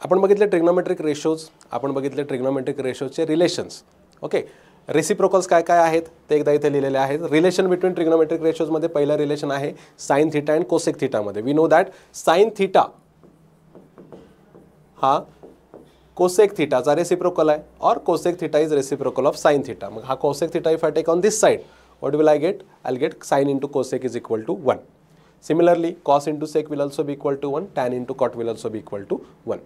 आपण बघितले trigonometric ratios, आपण बघितले ट्रिग्नोमेट्रिक रेशोजचे रिलेशन्स. ओके, रेसिप्रोकल्स काय काय आहेत ते एकदा इथे लिहिलेले आहेत. रिलेशन बिटवीन ट्रिग्नोमेट्रिक रेशोजमध्ये पहिलं रिलेशन आहे साइन थिटा अँड कोसेक थिटामध्ये. We know that sine theta हा कोसेक थिटाचा रेसिप्रोकल आहे, और cosec theta is reciprocal of sine theta. मग हा cosec theta if I take on this side, what will I get? I will get sine into cosec is equal to 1. Similarly cos into sec will also be equal to 1, tan into cot will also be equal to 1.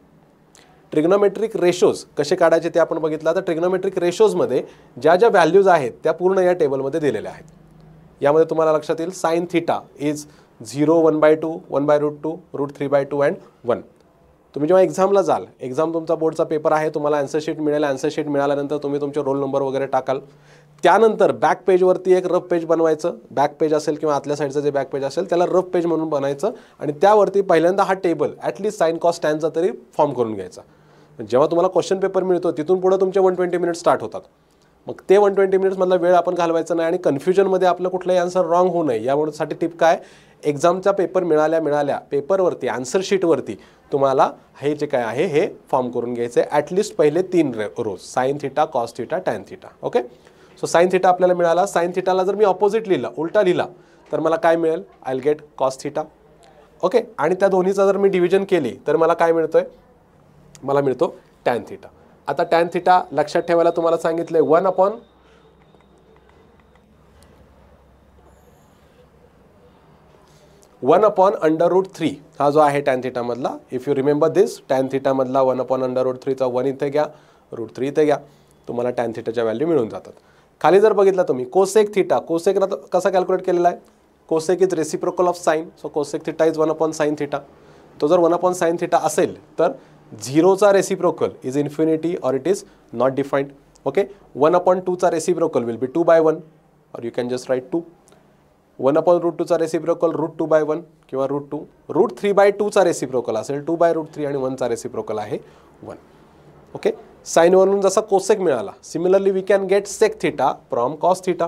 Trigonometric ratios कसे काढायचे ते आपण बघितलं. तर trigonometric रेशोजमध्ये ज्या ज्या values आहेत त्या पूर्ण या टेबलमध्ये दिलेल्या आहेत. यामध्ये तुम्हाला लक्षात येईल साइन थिटा इज 0, 1/2, 1/√2, √3/2 अँड 1. तुम्ही जेव्हा एक्झामला जाल, एक्झाम तुमचा बोर्डचा पेपर आहे, तुम्हाला आन्सर शीट मिळेल. आन्सर शीट मिळाल्यानंतर तुम्ही तुमचे रोल नंबर वगैरे टाकाल. त्यानंतर बॅक पेजवरती एक रफ पेज बनवायचं. बॅक पेज असेल किंवा आतल्या साईडचं जे बॅक पेज असेल त्याला रफ पेज म्हणून बनायचं, आणि त्यावरती पहिल्यांदा हा टेबल ॲटलीस्ट साइन कॉस टॅनचा तरी फॉर्म करून घ्यायचा. जेव्हा तुम्हाला क्वेश्चन पेपर मिळतो तिथून पुढे तुमचे 120 मिनिट्स स्टार्ट होतात. मग ते 120 मिनिट्समधला वेळ आपण घालवायचा नाही, आणि कन्फ्युजनमध्ये आपलं कुठलाही आन्सर रॉंग होऊ नये यासाठी टिप काय, एक्झामचा पेपर मिळाल्या पेपरवरती आन्सर शीटवरती तुम्हाला हे जे काय आहे हे फॉर्म करून घ्यायचं आहे. ॲटलिस्ट पहिले 3 रोज sine theta, cos theta, tan theta. Okay, so sine theta आपल्याला मिळाला. साइन थिटाला जर मी ऑपोजिट लिहिला, उलटा लिहिला, तर मला काय मिळेल? I will gate cos theta. Okay, आणि त्या दोन्हीचा जर मी डिव्हिजन केली तर मला काय मिळतोय? मला मिळतो टॅन थिटा. आता टॅन थिटा लक्षात ठेवायला तुम्हाला सांगितलंय 1/√3 हा जो आहे टॅन थिटा मधला. If you remember this, tan theta मधला 1/√3 चा 1 इथे घ्या, √3 इथे घ्या, तुम्हाला टॅन थिटाच्या व्हॅल्यू मिळून जातात. खाली जर बघितला तुम्ही कोसेक थिटा, कोसेक कसा कॅल्क्युलेट केलेला आहे? Cosec is reciprocal of sign, so cosec theta is 1/sin theta. तो जर 1/sin थिटा असेल तर 0चा रेसिप्रोकल इज इन्फिनिटी और it is not defined. Okay, 1/2 चा रेसिप्रोकल विल बी 2/1, और यू कॅन जस्ट राइट 2. 1/√2 चा रेसिप्रोकल √2/1 किंवा √2. √3/2 चा रेसिप्रोकल असेल 2/√3, आणि 1 चा रेसिप्रोकल आहे 1. ओके, साइनवरून जसा कोसेक मिळाला, similarly we can get sec theta from cos theta.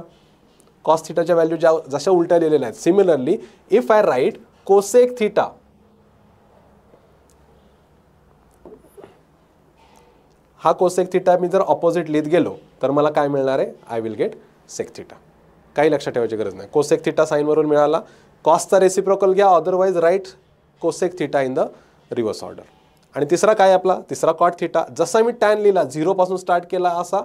Cos थिटाच्या व्हॅल्यू ज्या जशा उलट्या लिहिलेल्या आहेत, similarly if I write cosec theta, हा कोसेक थिटा मी जर ऑपोजिट लिहित गेलो तर मला काय मिळणार आहे? I will get sec theta. काही लक्षात ठेवायची गरज नाही. कोसेक थिटा साइनवरून मिळाला, कॉसचा रेसिप्रोकल घ्या, otherwise write cosec theta in the reverse order. आणि तिसरा काय आपला? तिसरा कॉट थिटा. जसा मी टॅन लिहिला, 0 पासून स्टार्ट केला, असा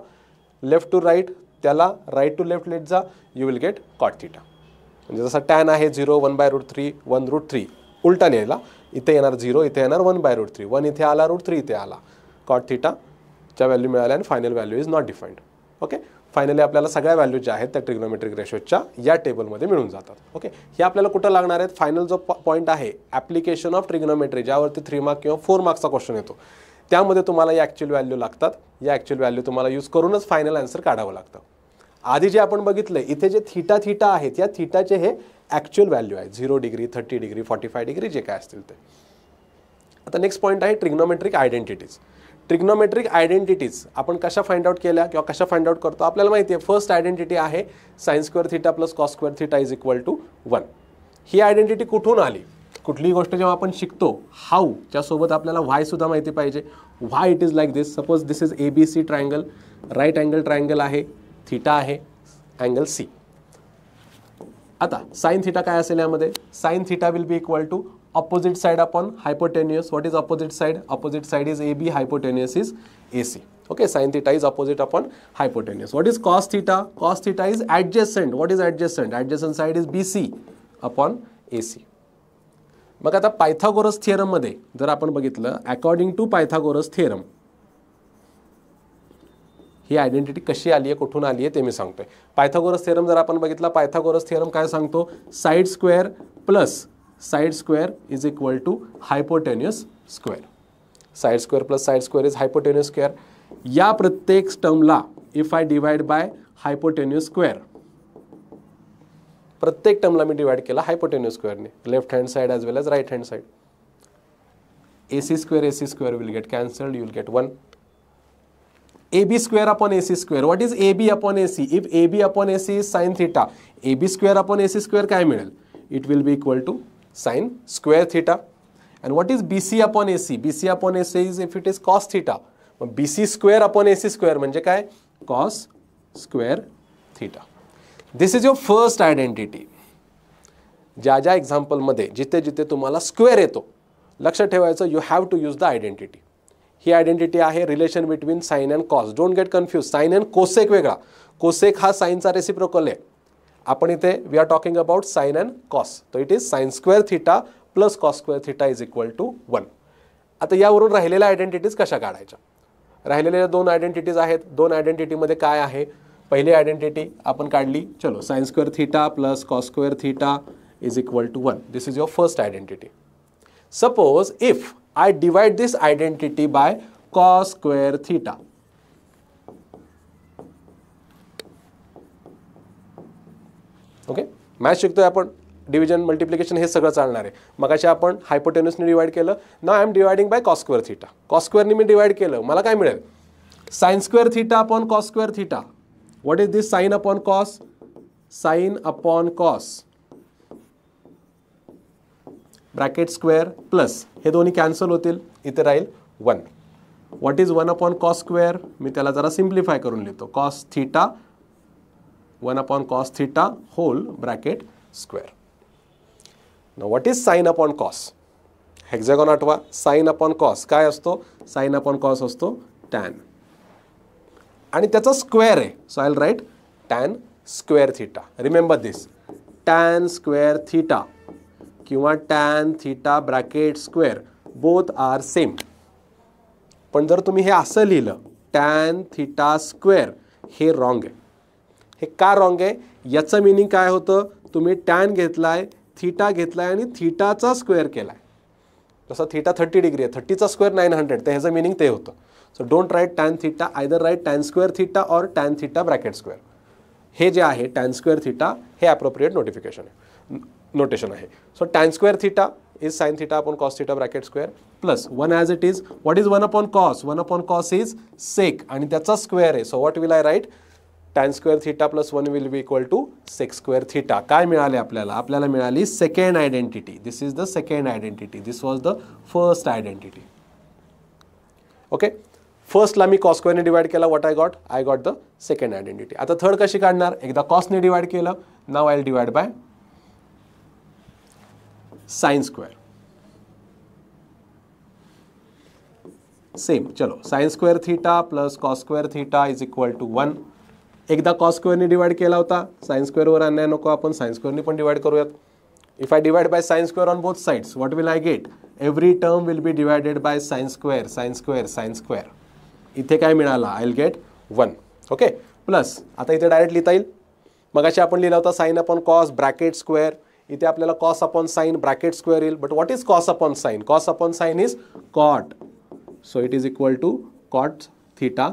लेफ्ट टू राईट, त्याला राईट टू लेफ्ट लिहित जा, you will get caught theta. म्हणजे जसा टॅन आहे 0, 1/√3, 1√3, उलटा लिहिला, इथे येणार 0, इथे येणार 1/√3, 1 इथे आला, √3 इथे आला. कॉट थिटा च्या व्हॅल्यू मिळाल्या, आणि final value is not defined. Okay, finally आपल्याला सगळ्या व्हॅल्यू ज्या आहेत त्या ट्रिग्नोमेट्रिक रेशोच्या या टेबलमध्ये मिळून जातात. ओके, हे आपल्याला कुठं लागणार आहेत? फायनल जो पॉईंट आहे ॲप्लिकेशन ऑफ ट्रिग्नोमेट्री, ज्यावरती 3 मार्क किंवा 4 मार्क्सचा क्वेश्चन येतो, त्यामध्ये तुम्हाला या ॲक्च्युअल व्हॅल्यू लागतात. या ॲक्च्युअल व्हॅल्यू तुम्हाला यूज करूनच फायनल आन्सर काढावं लागतं. आधी जे आपण बघितलं इथे जे थिटा आहेत, या थिटाचे हे ॲक्च्युअल व्हॅल्यू आहे, 0 डिग्री, 30 डिग्री, 45 डिग्री, जे काय असतील ते. आता नेक्स्ट पॉईंट आहे ट्रिग्नोमेट्रिक आयडेंटिटीज. ट्रिग्नोमेट्रिक आयडेंटिटीज आपण कशा फाइंड आउट केल्या किंवा कशा फाइंड आउट करतो? आपल्याला माहिती आहे फर्स्ट आयडेंटिटी आहे sine square theta plus cos square theta is equal to 1. ही आयडेंटिटी कुठून आली? कुठलीही गोष्ट जेव्हा आपण शिकतो, हाऊ त्यासोबत आपल्याला व्हाय सुद्धा माहिती पाहिजे. Why it is like this. Suppose this is ABC triangle, right angle triangle आहे, थिटा आहे, अँगल C. आता साइन थिटा काय असेल यामध्ये? Sine theta will be equal to opposite side upon hypotenuse. What is opposite side? Opposite side is AB, hypotenuse is AC. Okay, sin theta is opposite upon hypotenuse. What is cos theta? Cos theta is adjacent. What is adjacent? Adjacent side is BC upon AC. मग आता Pythagoras theorem मध्ये जर आपण बघितलं, according to Pythagoras theorem ही identity कशी आली आहे, कुठून आली आहे ते मी सांगतोय. पायथागोरस थिअरम जर आपण बघितला, पायथागोरस थिअरम काय सांगतो? Side square plus side square is equal to hypotenuse square. Side square plus side square is hypotenuse square. या प्रत्येक टर्मला if I divide by hypotenuse square, प्रत्येक टर्मला मी डिवाइड केला हायपोटेन्युअस स्क्वेअरने, left hand side as well as right hand side. AC square will get cancelled, you will get 1. AB square upon AC square. What is AB upon AC? If AB upon AC is sin theta, AB square upon AC square काय मिळेल? It will be equal to sin square theta. And what is BC upon AC? BC upon AC is if it is cos theta. मग BC square upon AC square म्हणजे काय? Cos square theta. This is your first identity. ज्या ज्या एक्झाम्पलमध्ये जिथे जिथे तुम्हाला square येतो, लक्ष ठेवायचं, you have to use the identity. ही आयडेंटिटी आहे relation between sine and cos. Don't get confuse. Sine and cosec वेगळा. कोसेक हा साइनचा रेसिप्रोकल आहे. आपण इथे we are talking about sine and cos. तो it is sine square theta plus cos square theta is equal to 1. आता यावरून राहिलेल्या आयडेंटिटीज कशा काढायच्या? राहिलेल्या 2 आयडेंटिटीज आहेत. 2 आयडेंटिटीमध्ये काय आहे? पहिली आयडेंटिटी आपण काढली. चलो, sine square theta plus cos square theta is equal to 1. This is your first identity. Suppose if I divide this identity by cos square theta. Okay, math शिकतोय आपण. डिव्हिजन मल्टिप्लिकेशन हे सगळं चालणार आहे. मगाशी आपण हायपोटेन्यूसने डिवाइड केलं. Now I am dividing by cos square theta. Cos स्क्वेअरने मी डिवाइड केलं, मला काय मिळेल? Sine square theta upon cos square theta. What is this? Sine upon cos. Sine upon cos bracket square plus हे दोन्ही कॅन्सल होतील, इथे राहील 1. What is 1 upon cos square? मी त्याला जरा सिम्प्लिफाय करून लिहितो. Cos theta 1 upon cos theta whole bracket square. Now what is sine upon cos? Hexagon आठवा. साइन अपॉन कॉस काय असतो? साइन अपॉन कॉस असतो टॅन, आणि त्याचा स्क्वेअर आहे. So I will write tan square theta. Remember this, tan square theta किंवा tan theta bracket square both are same. पण जर तुम्ही हे असं लिहिलं टॅन थिटा स्क्वेअर, हे रॉंग आहे. हे का रॉंग आहे? याचं मिनिंग काय होतं? तुम्ही टॅन घेतलाय, थिटा घेतलाय आणि थिटाचा स्क्वेअर केलाय. जसं थिटा 30 डिग्री आहे, 30चा स्क्वेअर 900, तर ह्याचं मिनिंग ते होतं. So don't write tan theta, either write tan square theta और टॅन थिटा ब्रॅकेट स्क्वेअर. हे जे आहे टॅन स्क्वेअर थिटा हे ॲप्रोप्रिएट नोटेशन आहे. So tan square theta is sine theta upon cos theta bracket square plus 1 as it is. What is 1 upon cos? 1 upon cos is sec आणि त्याचा square आहे. So what will I write? Tan square theta plus 1 will be equal to sec square theta. काय मिळाले आपल्याला? आपल्याला मिळाली second identity. This is the second identity. This was the first identity. Okay, फर्स्टला मी कॉस स्क्वेअरने divide केला. What I got the second identity. आता थर्ड कशी काढणार? एकदा कॉसने डिवाइड केलं, now I will divide by sine square. Same. चलो, sine square theta plus cos square theta is equal to 1. एकदा कॉस स्क्वेअरने डिवाइड केला होता, साइन स्क्वेअरवर आणण्या नको, आपण साइन स्क्वेअरने पण डिवाइड करूयात. If I divide by sine square on both sides, what will I get? Every term will be divided by sine square, sine square, sine square. इथे काय मिळाला? I will get 1. Okay, plus आता इथे direct लिहिता येईल. मगाशी आपण लिहिला होता sine upon cos bracket square. इथे आपल्याला cos upon sine bracket square येईल. But what is cos upon sine? Cos upon sine is cot. So it is equal to cot theta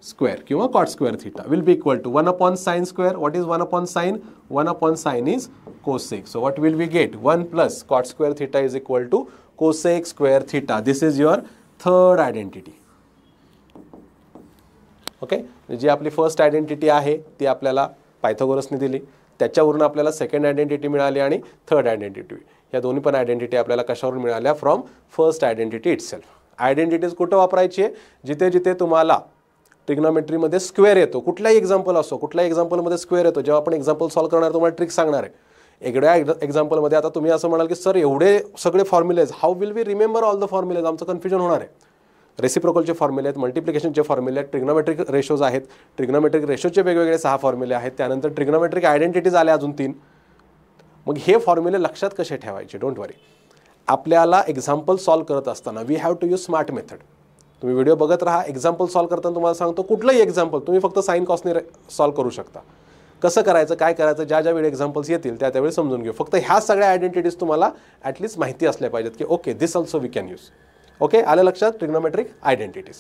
square किंवा cot square theta will be equal to 1 upon sine square. What is 1 upon sine? 1 upon sine is cosec. So what will we get? 1 plus cot square theta is equal to cosec square theta. This is your third identity. Okay, जी आपली first identity आहे ती आपल्याला पायथागोरसने दिली. त्याच्यावरून आपल्याला second identity मिळाली आणि थर्ड आयडेंटिटी. या दोन्ही पण आयडेंटिटी आपल्याला कशावरून मिळाल्या? From first identity itself. Identities कुठं वापरायची आहे? जिथे जिथे तुम्हाला ट्रिग्नोमेट्रीमध्ये स्क्वेअर येतो, कुठलाही एक्झाम्पल असो, कुठल्याही एक्झाम्पलमध्ये स्क्वेअर येतो. जेव्हा आपण एक्झाम्पल सॉल्व्ह करणार तुम्हाला ट्रिक सांगणार आहे. एवढ्या एक्झाम्पलमध्ये आता तुम्ही असं म्हणाल की सर एवढे सगळे formulas, how will we remember all the formulas? आमचं कन्फ्युजन होणार आहे. रेसिप्रोकलचे फॉर्म्युले आहेत, मल्टिप्लिकेशनचे फॉर्म्युले आहेत, ट्रिग्नोमेट्रिक रेशोज आहेत. ट्रिग्नोमेट्रिक रेशोचे वेगवेगळे 6 फॉर्म्युले आहेत. त्यानंतर ट्रिग्नोमेट्रिक आयडेंटिटीज आल्या अजून 3. मग हे फॉर्म्युले लक्षात कसे ठेवायचे? Don't worry. आपल्याला एक्झाम्पल सॉल्व्ह करत असताना we have to use smart method. तुम्ही व्हिडिओ बघत राहा. एक्झाम्पल सॉल्व्ह करताना तुम्हाला सांगतो कुठलंही एक्झाम्पल तुम्ही फक्त साइन कॉसने सॉल्व्ह करू शकता. कसं करायचं, काय करायचं, ज्या ज्या वेळी एक्झाम्पल्स येतील त्या त्यावेळी समजून घेऊ. फक्त ह्या सगळ्या आयडेंटिटीज तुम्हाला ॲटलीस्ट माहिती असल्या पाहिजेत की okay this also we can use. Okay, आलं लक्षात? Trigonometric identities.